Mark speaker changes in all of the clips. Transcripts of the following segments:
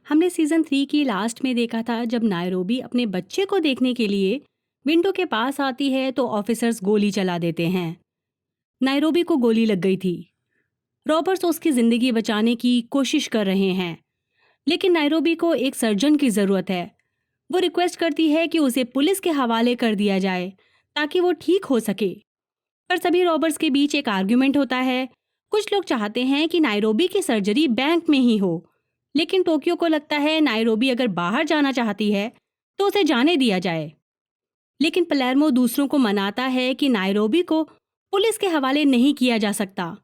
Speaker 1: हमने सीज़न 3 की लास्ट में देखा था जब नायरोबी अपने बच्चे को देखने के लिए विंडो के पास आती है तो ऑफिसर्स गोली चला देते हैं। नायरोबी को गोली लग गई थी। रॉबर्ट्स उसकी ज़िंदगी बचाने की कोशिश कर रहे हैं, लेकिन नायरोबी को एक सर्जन की ज़रूरत है। वो रिक्वेस्ट करती है कि उसे पुलिस के हवाले कर दिया जाए ताकि वो ठीक हो सके। पर सभी रॉबर्ट्स के बीच एक आर्ग्यूमेंट होता है। कुछ लोग चाहते हैं कि नायरोबी की सर्जरी बैंक में ही हो, लेकिन टोक्यो को लगता है नायरोबी अगर बाहर जाना चाहती है तो उसे जाने दिया जाए। लेकिन पलेर्मो दूसरों को मनाता है कि नायरोबी को पुलिस के हवाले नहीं किया जा सकता,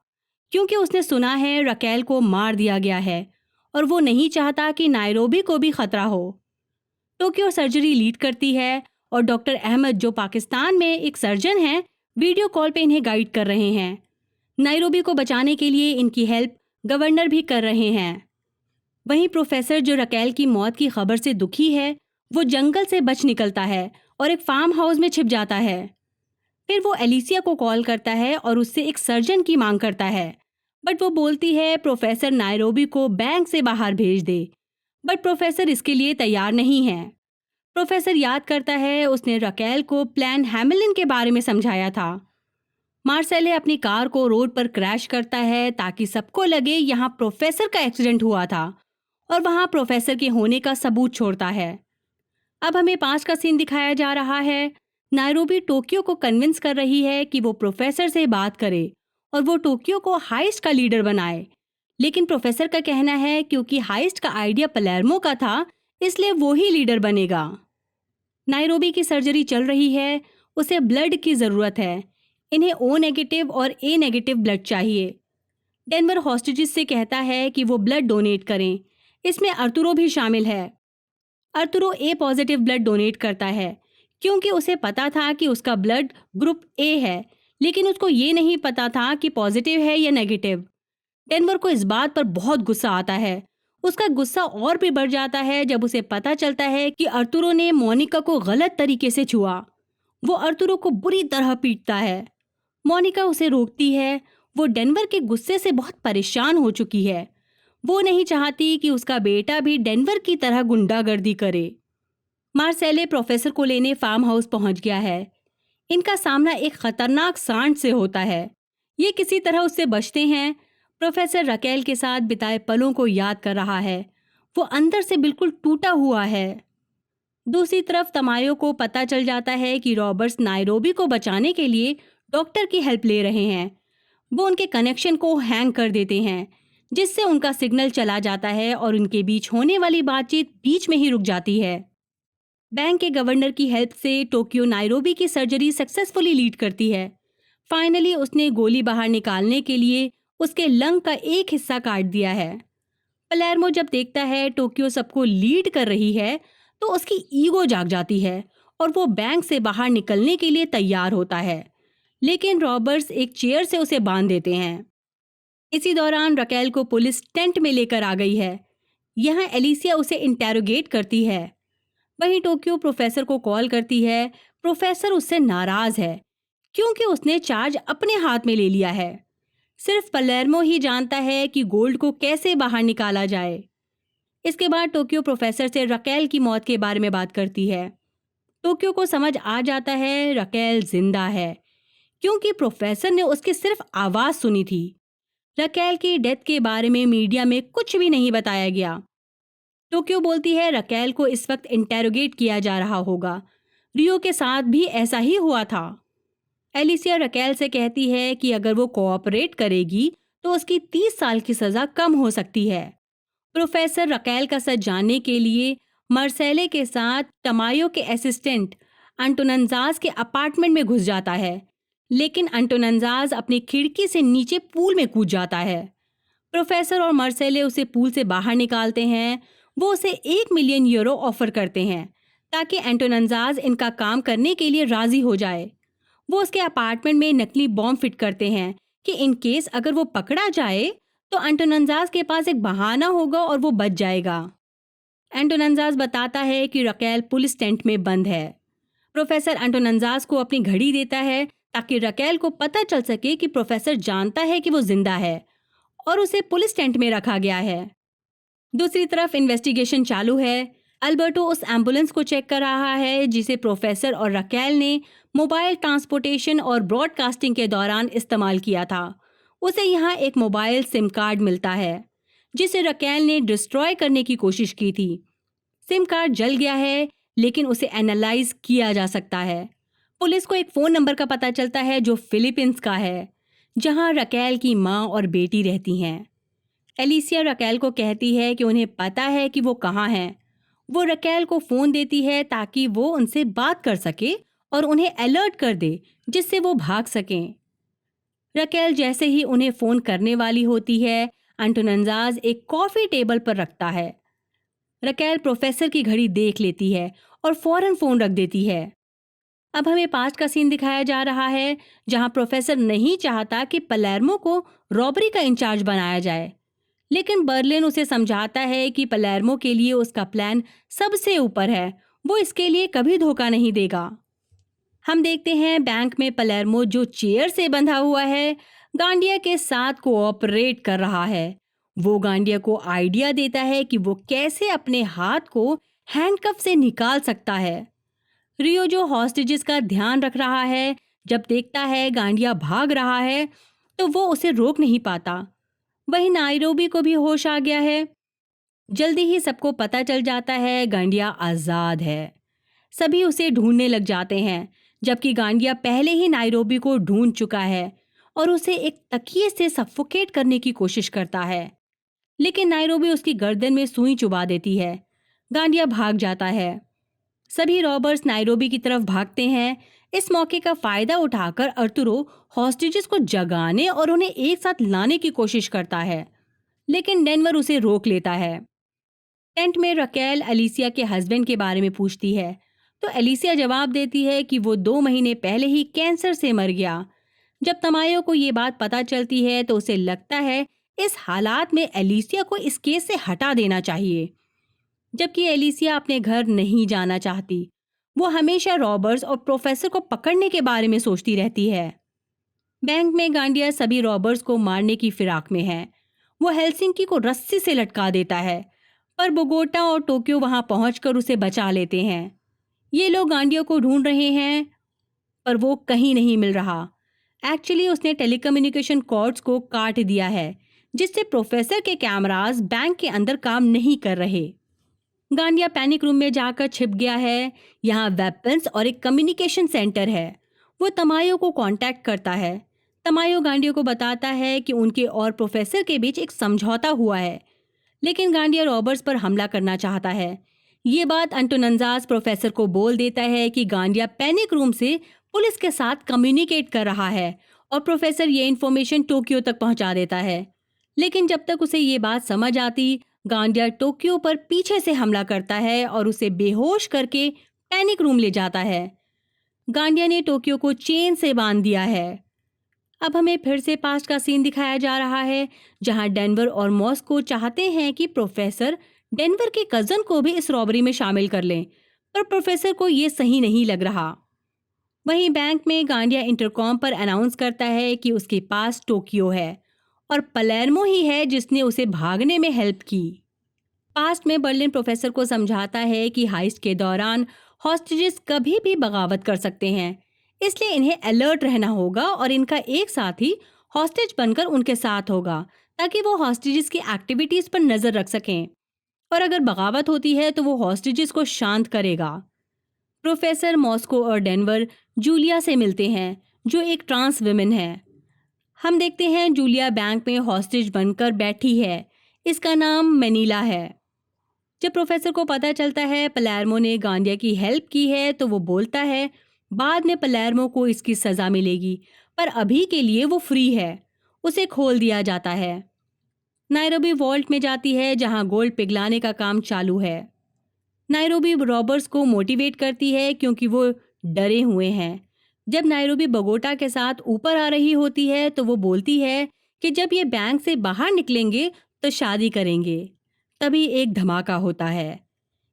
Speaker 1: क्योंकि उसने सुना है रकेल को मार दिया गया है और वो नहीं चाहता कि नायरोबी को भी खतरा हो। टोक्यो सर्जरी लीड करती है और डॉक्टर अहमद, जो पाकिस्तान में एक सर्जन हैं, वीडियो कॉल पे इन्हें गाइड कर रहे हैं। नायरोबी को बचाने के लिए इनकी हेल्प गवर्नर भी कर रहे हैं। वहीं प्रोफेसर, जो रकेल की मौत की खबर से दुखी है, वो जंगल से बच निकलता है और एक फार्म हाउस में छिप जाता है। फिर वो एलिसिया को कॉल करता है और उससे एक सर्जन की मांग करता है, बट वो बोलती है प्रोफेसर नायरोबी को बैंक से बाहर भेज दे। बट प्रोफेसर इसके लिए तैयार नहीं है। प्रोफेसर याद करता है उसने रकेल को प्लान हैमिलिन के बारे में समझाया था। मार्सेले अपनी कार को रोड पर क्रैश करता है ताकि सबको लगे यहाँ प्रोफेसर का एक्सीडेंट हुआ था, और वहाँ प्रोफेसर के होने का सबूत छोड़ता है। अब हमें 5 का सीन दिखाया जा रहा है। नायरोबी टोक्यो को कन्विंस कर रही है कि वो प्रोफेसर से बात करे और वो टोक्यो को हाइस्ट का लीडर बनाए। लेकिन प्रोफेसर का कहना है क्योंकि हाइस्ट का आइडिया पलेर्मो का था, इसलिए वो ही लीडर बनेगा। नायरोबी की सर्जरी चल रही है। उसे ब्लड की ज़रूरत है। इन्हें O नेगेटिव और A नेगेटिव ब्लड चाहिए। डेनवर हॉस्टेजेस से कहता है कि वो ब्लड डोनेट करें। इसमें अर्तुरो भी शामिल है। अर्तुरो A पॉजिटिव ब्लड डोनेट करता है क्योंकि उसे पता था कि उसका ब्लड ग्रुप A है, लेकिन उसको ये नहीं पता था कि पॉजिटिव है या नेगेटिव। डेनवर को इस बात पर बहुत गुस्सा आता है। उसका गुस्सा और भी बढ़ जाता है जब उसे पता चलता है कि अर्तुरो ने मोनिका को गलत तरीके से छुआ। वो अर्तुरो को बुरी तरह पीटता है। मोनिका उसे रोकती है। वो डेनवर के गुस्से से बहुत परेशान हो चुकी है। वो नहीं चाहती कि उसका बेटा भी डेनवर की तरह गुंडागर्दी करे। मार्सेले प्रोफेसर को लेने फार्म हाउस पहुंच गया है। इनका सामना एक खतरनाक सांड से होता है। ये किसी तरह उससे बचते हैं। प्रोफेसर रकेल के साथ बिताए पलों को याद कर रहा है। वो अंदर से बिल्कुल टूटा हुआ है। दूसरी तरफ तमायो को पता चल जाता है कि रॉबर्ट्स नायरोबी को बचाने के लिए डॉक्टर की हेल्प ले रहे हैं। वो उनके कनेक्शन को हैंग कर देते हैं, जिससे उनका सिग्नल चला जाता है और उनके बीच होने वाली बातचीत बीच में ही रुक जाती है। बैंक के गवर्नर की हेल्प से टोक्यो नायरोबी की सर्जरी सक्सेसफुली लीड करती है। फाइनली उसने गोली बाहर निकालने के लिए उसके लंग का एक हिस्सा काट दिया है। पलेर्मो जब देखता है टोक्यो सबको लीड कर रही है तो उसकी ईगो जाग जाती है और वो बैंक से बाहर निकलने के लिए तैयार होता है, लेकिन रॉबर्ट्स एक चेयर से उसे बांध देते हैं। इसी दौरान रकेल को पुलिस टेंट में लेकर आ गई है। यहाँ एलिसिया उसे इंटेरोगेट करती है। वहीं टोक्यो प्रोफेसर को कॉल करती है। प्रोफेसर उससे नाराज है क्योंकि उसने चार्ज अपने हाथ में ले लिया है। सिर्फ पलेर्मो ही जानता है कि गोल्ड को कैसे बाहर निकाला जाए। इसके बाद टोक्यो प्रोफेसर से रकेल की मौत के बारे में बात करती है। टोक्यो को समझ आ जाता है रकेल जिंदा है, क्योंकि प्रोफेसर ने उसकी सिर्फ आवाज़ सुनी थी। रकेल की डेथ के बारे में मीडिया में कुछ भी नहीं बताया गया। टोक्यो बोलती है रकेल को इस वक्त इंटेरोगेट किया जा रहा होगा। रियो के साथ भी ऐसा ही हुआ था। एलिसिया रकेल से कहती है कि अगर वो कोऑपरेट करेगी तो उसकी 30 साल की सज़ा कम हो सकती है। प्रोफेसर रकेल का सच जानने के लिए मार्सेले के साथ टमायो के असिस्टेंट अंटोनंजाज के अपार्टमेंट में घुस जाता है, लेकिन अंटोनंजाज अपनी खिड़की से नीचे पूल में कूद जाता है। प्रोफेसर और मार्सेले उसे पूल से बाहर निकालते हैं। वो उसे 1 मिलियन यूरो ऑफर करते हैं ताकि एंटोनंजाज इनका काम करने के लिए राजी हो जाए। वो उसके अपार्टमेंट में नकली बॉम्ब फिट करते हैं कि इन केस अगर वो पकड़ा जाए तो एंटोनंजाज के पास एक बहाना होगा और वो बच जाएगा। एंटोनंजाज बताता है कि रकेल पुलिस टेंट में बंद है। प्रोफेसर एंटोनंजाज को अपनी घड़ी देता है ताकि रकेल को पता चल सके कि प्रोफेसर जानता है कि वो जिंदा है और उसे पुलिस टेंट में रखा गया है। दूसरी तरफ इन्वेस्टिगेशन चालू है। अल्बर्टो उस एम्बुलेंस को चेक कर रहा है जिसे प्रोफेसर और रकेल ने मोबाइल ट्रांसपोर्टेशन और ब्रॉडकास्टिंग के दौरान इस्तेमाल किया था। उसे यहाँ एक मोबाइल सिम कार्ड मिलता है जिसे रकेल ने डिस्ट्रॉय करने की कोशिश की थी। सिम कार्ड जल गया है लेकिन उसे एनालाइज किया जा सकता है। पुलिस को एक फ़ोन नंबर का पता चलता है जो फिलीपींस का है, जहां रकेल की माँ और बेटी रहती हैं। एलिसिया रकेल को कहती है कि उन्हें पता है कि वो कहाँ हैं। वो रकेल को फ़ोन देती है ताकि वो उनसे बात कर सके और उन्हें अलर्ट कर दे जिससे वो भाग सकें। रकेल जैसे ही उन्हें फ़ोन करने वाली होती है, एंटोनंजाज एक कॉफ़ी टेबल पर रखता है। रकेल प्रोफेसर की घड़ी देख लेती है और फौरन फ़ोन रख देती है। अब हमें पास्ट का सीन दिखाया जा रहा है जहां प्रोफेसर नहीं चाहता कि पलेर्मो को रॉबरी का इंचार्ज बनाया जाए, लेकिन बर्लिन उसे समझाता है कि पलेर्मो के लिए उसका प्लान सबसे ऊपर है, वो इसके लिए कभी धोखा नहीं देगा। हम देखते हैं बैंक में पलेर्मो जो चेयर से बंधा हुआ है गांडिया के साथ कोऑपरेट कर रहा है। वो गांडिया को आइडिया देता है कि वो कैसे अपने हाथ को हैंडकफ से निकाल सकता है। रियो जो हॉस्टेजेस का ध्यान रख रहा है, जब देखता है गांडिया भाग रहा है तो वो उसे रोक नहीं पाता। वहीं नाइरोबी को भी होश आ गया है। जल्दी ही सबको पता चल जाता है गांडिया आज़ाद है। सभी उसे ढूंढने लग जाते हैं, जबकि गांडिया पहले ही नाइरोबी को ढूंढ चुका है और उसे एक तकिए से सफोकेट करने की कोशिश करता है, लेकिन नाइरोबी उसकी गर्दन में सुई चुबा देती है। गांडिया भाग जाता है। सभी रॉबर्स नाइरोबी की तरफ भागते हैं। इस मौके का फायदा उठाकर अर्तुरो हॉस्टेजेस को जगाने और उन्हें एक साथ लाने की कोशिश करता है, लेकिन डेनवर उसे रोक लेता है। टेंट में रकेल एलिसिया के हस्बैंड के बारे में पूछती है तो एलिसिया जवाब देती है कि वो 2 महीने पहले ही कैंसर से मर गया। जब तमायो को ये बात पता चलती है तो उसे लगता है इस हालात में एलिसिया को इस केस से हटा देना चाहिए, जबकि एलिसिया अपने घर नहीं जाना चाहती। वो हमेशा रॉबर्स और प्रोफेसर को पकड़ने के बारे में सोचती रहती है। बैंक में गांडिया सभी रॉबर्स को मारने की फिराक में है। वो हेलसिंकी को रस्सी से लटका देता है, पर बोगोटा और टोक्यो वहां पहुंचकर उसे बचा लेते हैं। ये लोग गांडिया को ढूंढ रहे हैं पर वो कहीं नहीं मिल रहा। एक्चुअली उसने टेलीकम्युनिकेशन कॉर्ड्स को काट दिया है, जिससे प्रोफेसर के कैमरास बैंक के अंदर काम नहीं कर रहे। गांडिया पैनिक रूम में जाकर छिप गया है। यहाँ वेपन्स और एक कम्युनिकेशन सेंटर है। वो तमायो को कांटेक्ट करता है। तमायो गांडिया को बताता है कि उनके और प्रोफेसर के बीच एक समझौता हुआ है, लेकिन गांडिया रॉबर्स पर हमला करना चाहता है। ये बात अंटोनंजास प्रोफेसर को बोल देता है कि गांडिया पैनिक रूम से पुलिस के साथ कम्युनिकेट कर रहा है और प्रोफेसर ये इन्फॉर्मेशन टोक्यो तक पहुंचा देता है। लेकिन जब तक उसे ये बात समझ आती, गांडिया टोक्यो पर पीछे से हमला करता है और उसे बेहोश करके पैनिक रूम ले जाता है। गांडिया ने टोक्यो को चेन से बांध दिया है। अब हमें फिर से पास्ट का सीन दिखाया जा रहा है, जहां डेनवर और मॉस्को चाहते हैं कि प्रोफेसर डेनवर के कजन को भी इस रॉबरी में शामिल कर लें, पर प्रोफेसर को ये सही नहीं लग रहा। वहीं बैंक में गांडिया इंटरकॉम पर अनाउंस करता है कि उसके पास टोक्यो है और पलेर्मो ही है जिसने उसे भागने में हेल्प की। पास्ट में बर्लिन प्रोफेसर को समझाता है कि हाइस्ट के दौरान हॉस्टेजेस कभी भी बगावत कर सकते हैं, इसलिए इन्हें अलर्ट रहना होगा और इनका एक साथी हॉस्टेज बनकर उनके साथ होगा ताकि वो हॉस्टेजेस की एक्टिविटीज पर नजर रख सकें, और अगर बगावत होती है तो वो हॉस्टेजेस को शांत करेगा। प्रोफेसर मॉस्को और डेनवर जूलिया से मिलते हैं, जो एक ट्रांस विमेन है। हम देखते हैं जूलिया बैंक में हॉस्टेज बनकर बैठी है। इसका नाम मैनीला है। जब प्रोफेसर को पता चलता है पलेर्मो ने गांडिया की हेल्प की है तो वो बोलता है बाद में पलेर्मो को इसकी सज़ा मिलेगी, पर अभी के लिए वो फ्री है। उसे खोल दिया जाता है। नायरोबी वॉल्ट में जाती है जहां गोल्ड पिघलाने का काम चालू है। नायरोबी रॉबर्स को मोटिवेट करती है क्योंकि वो डरे हुए हैं। जब नायरोबी बगोटा के साथ ऊपर आ रही होती है तो वो बोलती है कि जब ये बैंक से बाहर निकलेंगे तो शादी करेंगे। तभी एक धमाका होता है।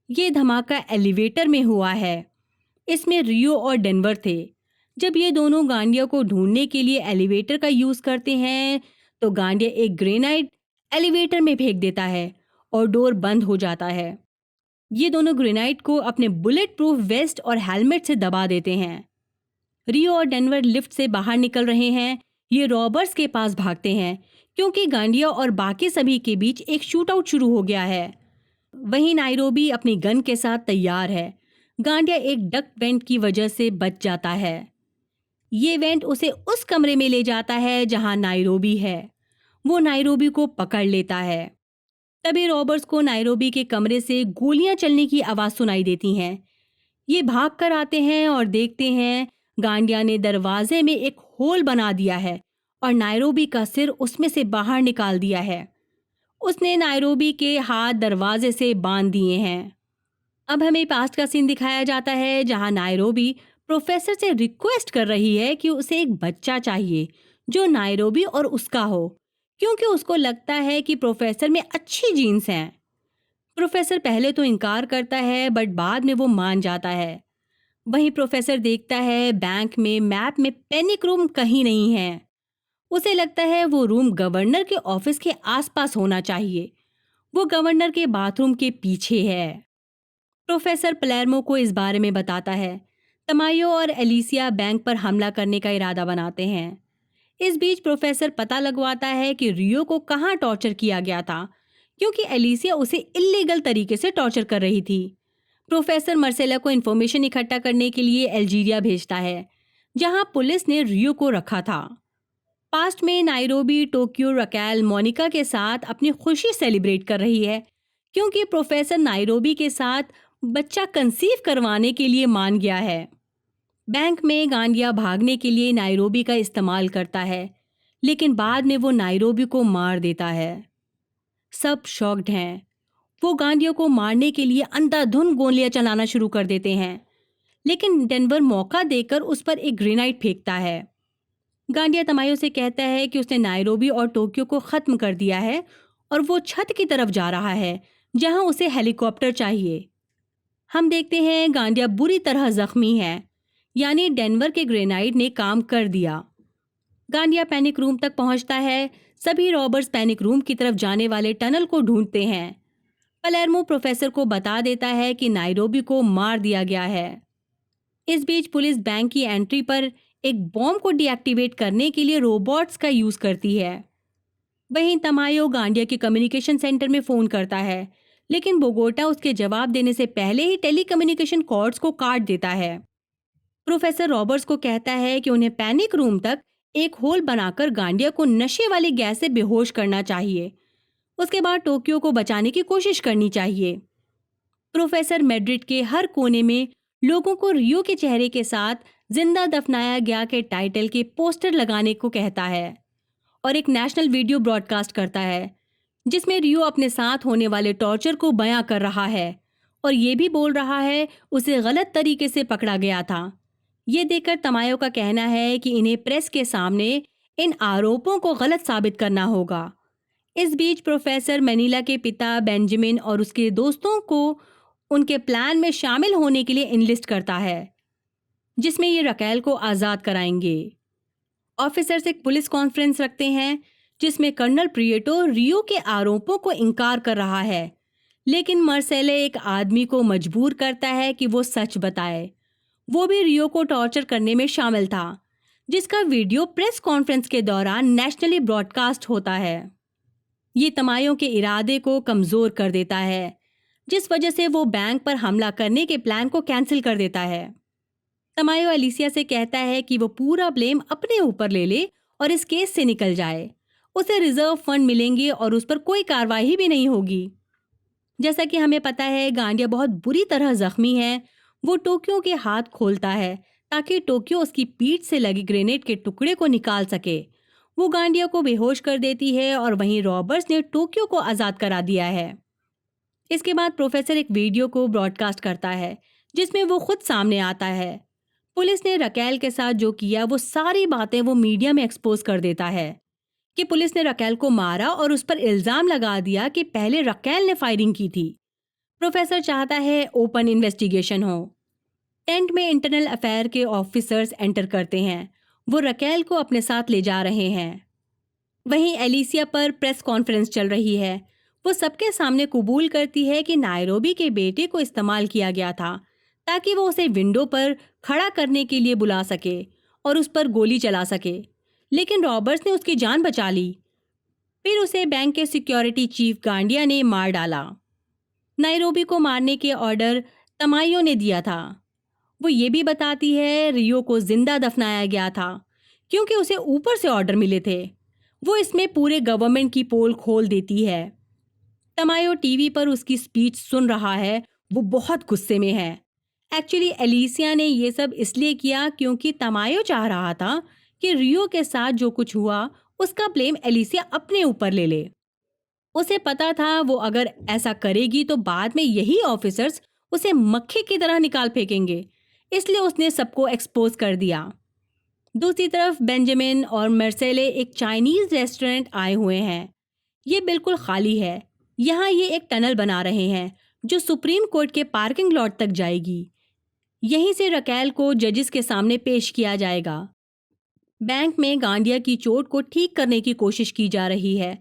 Speaker 1: ये धमाका एलिवेटर में हुआ है। इसमें रियो और डेनवर थे। जब ये दोनों गांडिया को ढूंढने के लिए एलिवेटर का यूज़ करते हैं तो गांडिया एक ग्रेनाइट एलिवेटर में फेंक देता है और डोर बंद हो जाता है। ये दोनों ग्रेनाइट को अपने बुलेट प्रूफ वेस्ट और हेलमेट से दबा देते हैं। रियो और डेनवर लिफ्ट से बाहर निकल रहे हैं। ये रॉबर्स के पास भागते हैं क्योंकि गांडिया और बाकी सभी के बीच एक शूट आउट शुरू हो गया है। वहीं नायरोबी अपनी गन के साथ तैयार है। गांडिया एक डक वेंट की वजह से बच जाता है। ये वेंट उसे उस कमरे में ले जाता है जहां नायरोबी है। वो नायरोबी को पकड़ लेता है। तभी रॉबर्ट्स को नायरोबी के कमरे से गोलियां चलने की आवाज सुनाई देती हैं। ये भाग कर आते हैं और देखते हैं गांडिया ने दरवाजे में एक होल बना दिया है और नायरोबी का सिर उसमें से बाहर निकाल दिया है। उसने नायरोबी के हाथ दरवाजे से बांध दिए हैं। अब हमें पास्ट का सीन दिखाया जाता है जहां नायरोबी प्रोफेसर से रिक्वेस्ट कर रही है कि उसे एक बच्चा चाहिए जो नायरोबी और उसका हो, क्योंकि उसको लगता है कि प्रोफेसर में अच्छी जीन्स हैं। प्रोफेसर पहले तो इनकार करता है बट बाद में वो मान जाता है। वहीं प्रोफेसर देखता है बैंक में मैप में पैनिक रूम कहीं नहीं है। उसे लगता है वो रूम गवर्नर के ऑफिस के आसपास होना चाहिए। वो गवर्नर के बाथरूम के पीछे है। प्रोफेसर पलेर्मो को इस बारे में बताता है। तमायो और एलिसिया बैंक पर हमला करने का इरादा बनाते हैं। इस बीच प्रोफेसर पता लगवाता है कि रियो को कहाँ टॉर्चर किया गया था, क्योंकि एलिसिया उसे इल्लीगल तरीके से टॉर्चर कर रही थी। प्रोफेसर मार्सेला को इन्फॉर्मेशन इकट्ठा करने के लिए अल्जीरिया भेजता है, जहां पुलिस ने रियो को रखा था। पास्ट में नायरोबी, टोक्यो, रकेल, मोनिका के साथ अपनी खुशी सेलिब्रेट कर रही है, क्योंकि प्रोफेसर नायरोबी के साथ बच्चा कंसीव करवाने के लिए मान गया है। बैंक में गांडिया भागने के लिए नायरोबी का इस्तेमाल करता है, लेकिन बाद में वो नायरोबी को मार देता है। सब शॉक्ड हैं। वो गांडिया को मारने के लिए अंधाधुंध गोलियां चलाना शुरू कर देते हैं, लेकिन डेनवर मौका देकर उस पर एक ग्रेनाइड फेंकता है। गांडिया तमायो से कहता है कि उसने नायरोबी और टोक्यो को खत्म कर दिया है और वो छत की तरफ जा रहा है जहां उसे हेलीकॉप्टर चाहिए। हम देखते हैं गांडिया बुरी तरह जख्मी है, यानी डेनवर के ग्रेनाइड ने काम कर दिया। गांडिया पैनिक रूम तक पहुंचता है। सभी रॉबर्स पैनिक रूम की तरफ जाने वाले टनल को ढूंढते हैं। पलेर्मो प्रोफेसर को बता देता है कि नायरोबी को मार दिया गया है। इस बीच पुलिस बैंक की एंट्री पर एक बॉम्ब को डीएक्टिवेट करने के लिए रोबोट्स का यूज करती है। वहीं तमायो गांडिया के कम्युनिकेशन सेंटर में फोन करता है, लेकिन बोगोटा उसके जवाब देने से पहले ही टेलीकम्युनिकेशन कॉर्ड्स को काट देता है। प्रोफेसर रॉबर्ट्स को कहता है कि उन्हें पैनिक रूम तक एक होल बनाकर गांडिया को नशे वाली गैस से बेहोश करना चाहिए। उसके बाद टोक्यो को बचाने की कोशिश करनी चाहिए। प्रोफेसर मैड्रिड के हर कोने में लोगों को रियो के चेहरे के साथ जिंदा दफनाया गया के टाइटल के पोस्टर लगाने को कहता है और एक नेशनल वीडियो ब्रॉडकास्ट करता है, जिसमें रियो अपने साथ होने वाले टॉर्चर को बयां कर रहा है और ये भी बोल रहा है उसे गलत तरीके से पकड़ा गया था। ये देखकर तमायो का कहना है कि इन्हें प्रेस के सामने इन आरोपों को गलत साबित करना होगा। इस बीच प्रोफेसर मैनिला के पिता बेंजामिन और उसके दोस्तों को उनके प्लान में शामिल होने के लिए इनलिस्ट करता है, जिसमें ये रकेल को आज़ाद कराएंगे। ऑफिसर्स एक पुलिस कॉन्फ्रेंस रखते हैं जिसमें कर्नल प्रिएटो रियो के आरोपों को इनकार कर रहा है, लेकिन मार्सेले एक आदमी को मजबूर करता है कि वो सच बताए। वो भी रियो को टॉर्चर करने में शामिल था, जिसका वीडियो प्रेस कॉन्फ्रेंस के दौरान नेशनली ब्रॉडकास्ट होता है। ये तमायो के इरादे को कमज़ोर कर देता है, जिस वजह से वो बैंक पर हमला करने के प्लान को कैंसिल कर देता है। तमायो एलिसिया से कहता है कि वो पूरा ब्लेम अपने ऊपर ले ले और इस केस से निकल जाए। उसे रिजर्व फंड मिलेंगे और उस पर कोई कार्रवाई भी नहीं होगी। जैसा कि हमें पता है गांडिया बहुत बुरी तरह जख्मी है। वो टोक्यो के हाथ खोलता है ताकि टोक्यो उसकी पीठ से लगी ग्रेनेड के टुकड़े को निकाल सके। वो गांडिया को बेहोश कर देती है और वहीं रॉबर्ट्स ने टोक्यो को आज़ाद करा दिया है। इसके बाद प्रोफेसर एक वीडियो को ब्रॉडकास्ट करता है जिसमें वो खुद सामने आता है। पुलिस ने रकेल के साथ जो किया वो सारी बातें वो मीडिया में एक्सपोज कर देता है कि पुलिस ने रकेल को मारा और उस पर इल्ज़ाम लगा दिया कि पहले रकेल ने फायरिंग की थी। प्रोफेसर चाहता है ओपन इन्वेस्टिगेशन हो। टेंट में इंटरनल अफेयर के ऑफिसर्स एंटर करते हैं। वो रकेल को अपने साथ ले जा रहे हैं। वहीं एलिसिया पर प्रेस कॉन्फ्रेंस चल रही है। वो सबके सामने कबूल करती है कि नायरोबी के बेटे को इस्तेमाल किया गया था ताकि वो उसे विंडो पर खड़ा करने के लिए बुला सके और उस पर गोली चला सके, लेकिन रॉबर्ट्स ने उसकी जान बचा ली। फिर उसे बैंक के सिक्योरिटी चीफ गांडिया ने मार डाला। नायरोबी को मारने के ऑर्डर तमायो ने दिया था। वो ये भी बताती है रियो को जिंदा दफनाया गया था क्योंकि उसे ऊपर से ऑर्डर मिले थे। वो इसमें पूरे गवर्नमेंट की पोल खोल देती है। तमायो टीवी पर उसकी स्पीच सुन रहा है। वो बहुत गुस्से में है। एक्चुअली एलिसिया ने ये सब इसलिए किया क्योंकि तमायो चाह रहा था कि रियो के साथ जो कुछ हुआ उसका ब्लेम एलिसिया अपने ऊपर ले ले। उसे पता था वो अगर ऐसा करेगी तो बाद में यही ऑफिसर्स उसे मक्खी की तरह निकाल फेंकेंगे, इसलिए उसने सबको एक्सपोज कर दिया। दूसरी तरफ बेंजामिन और मर्सेले एक चाइनीज रेस्टोरेंट आए हुए हैं। ये बिल्कुल खाली है। यहाँ ये एक टनल बना रहे हैं जो सुप्रीम कोर्ट के पार्किंग लॉट तक जाएगी। यहीं से रकेल को जजेस के सामने पेश किया जाएगा। बैंक में गांडिया की चोट को ठीक करने की कोशिश की जा रही है।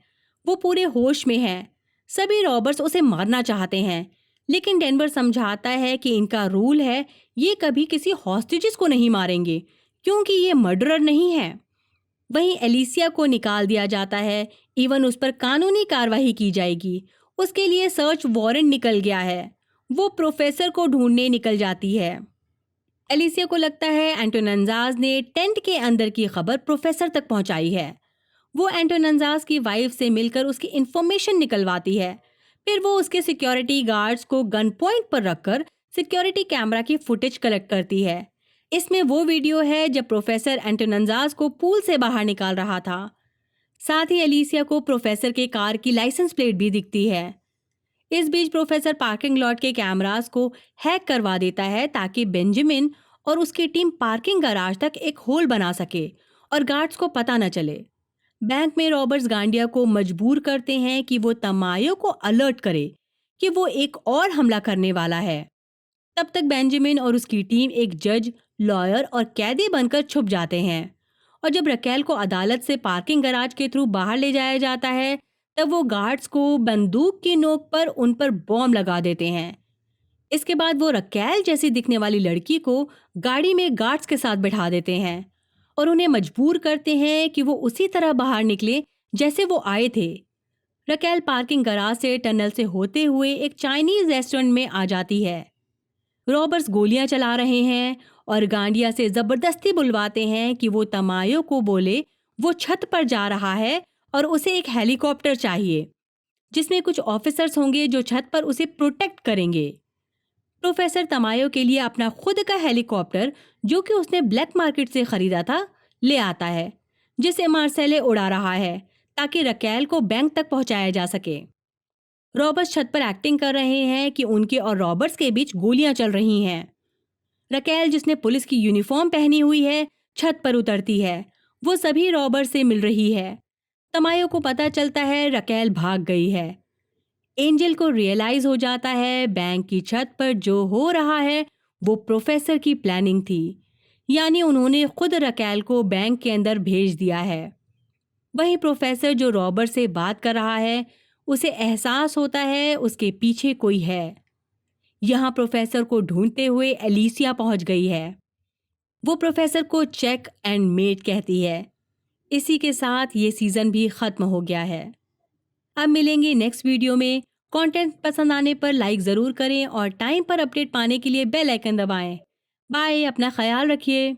Speaker 1: वो पूरे होश में है। सभी रॉबर्स उसे मारना चाहते हैं, लेकिन डेनवर समझाता है कि इनका रूल है, ये कभी किसी हॉस्टेजेस को नहीं मारेंगे क्योंकि ये मर्डरर नहीं है। वहीं एलिसिया को निकाल दिया जाता है। इवन उस पर कानूनी कार्रवाई की जाएगी। उसके लिए सर्च वारंट निकल गया है। वो प्रोफेसर को ढूंढने निकल जाती है। एलिसिया को लगता है एंटोनंजाज ने टेंट के अंदर की खबर प्रोफेसर तक पहुंचाई है। वो एंटोनंजाज की वाइफ से मिलकर उसकी इंफॉर्मेशन निकलवाती है। फिर वो उसके सिक्योरिटी गार्ड्स को गन पॉइंट पर रखकर सिक्योरिटी कैमरा की फुटेज कलेक्ट करती है। इसमें वो वीडियो है जब प्रोफेसर एंटोनंजाज को पूल से बाहर निकाल रहा था। साथ ही एलिसिया को प्रोफेसर के कार की लाइसेंस प्लेट भी दिखती है। इस बीच प्रोफेसर पार्किंग लॉट के कैमरास को हैक करवा देता है ताकि बेंजामिन और उसकी टीम पार्किंग गराज तक एक होल बना सके और गार्ड्स को पता न चले। बैंक में रॉबर्ट्स गांडिया को मजबूर करते हैं कि वो तमायो को अलर्ट करे कि वो एक और हमला करने वाला है। तब तक बेंजामिन और उसकी टीम एक जज, लॉयर और कैदी बनकर छुप जाते हैं और जब रकेल को अदालत से पार्किंग गराज के थ्रू बाहर ले जाया जाता है तब वो गार्ड्स को बंदूक की नोक पर उन पर बॉम्ब लगा देते हैं। इसके बाद वो रकेल जैसी दिखने वाली लड़की को गाड़ी में गार्ड्स के साथ बैठा देते हैं और उन्हें मजबूर करते हैं कि वो उसी तरह बाहर निकले जैसे वो आए थे। रकेल पार्किंग गराज से टनल से होते हुए एक चाइनीज रेस्टोरेंट में आ जाती है। रॉबर्ट्स गोलियां चला रहे हैं और गांडिया से जबरदस्ती बुलवाते हैं कि वो तमायो को बोले वो छत पर जा रहा है और उसे एक हेलीकॉप्टर चाहिए जिसमें कुछ ऑफिसर्स होंगे जो छत पर उसे प्रोटेक्ट करेंगे। प्रोफेसर तमायो के लिए अपना खुद का हेलीकॉप्टर जो कि उसने ब्लैक मार्केट से खरीदा था ले आता है, जिसे मार्सेले उड़ा रहा है ताकि रकेल को बैंक तक पहुंचाया जा सके। रॉबर्ट्स छत पर एक्टिंग कर रहे हैं कि उनके और रॉबर्ट्स के बीच गोलियां चल रही हैं। रकेल जिसने पुलिस की यूनिफॉर्म पहनी हुई है छत पर उतरती है। वो सभी रॉबर्ट्स से मिल रही है। तमायो को पता चलता है रकेल भाग गई है। एंजल को रियलाइज हो जाता है बैंक की छत पर जो हो रहा है वो प्रोफेसर की प्लानिंग थी, यानी उन्होंने खुद रकेल को बैंक के अंदर भेज दिया है। वहीं प्रोफेसर जो रॉबर्ट से बात कर रहा है उसे एहसास होता है उसके पीछे कोई है। यहाँ प्रोफेसर को ढूंढते हुए एलिसिया पहुंच गई है। वो प्रोफेसर को चेक एंड मेट कहती है। इसी के साथ ये सीज़न भी ख़त्म हो गया है। अब मिलेंगे नेक्स्ट वीडियो में। कंटेंट पसंद आने पर लाइक ज़रूर करें और टाइम पर अपडेट पाने के लिए बेल आइकन दबाएं। बाय, अपना ख्याल रखिए।